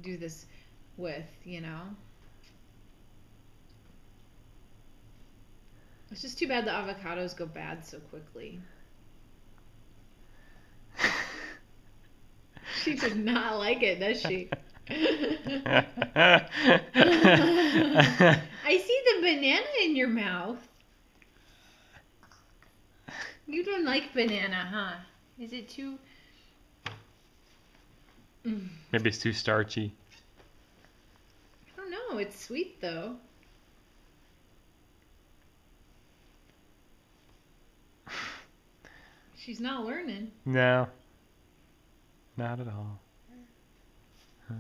do this with, you know? It's just too bad the avocados go bad so quickly. She did not like it, does she? I see the banana in your mouth. You don't like banana, huh? Is it too... Maybe it's too starchy. I don't know. It's sweet, though. She's not learning. No. Not at all. Huh.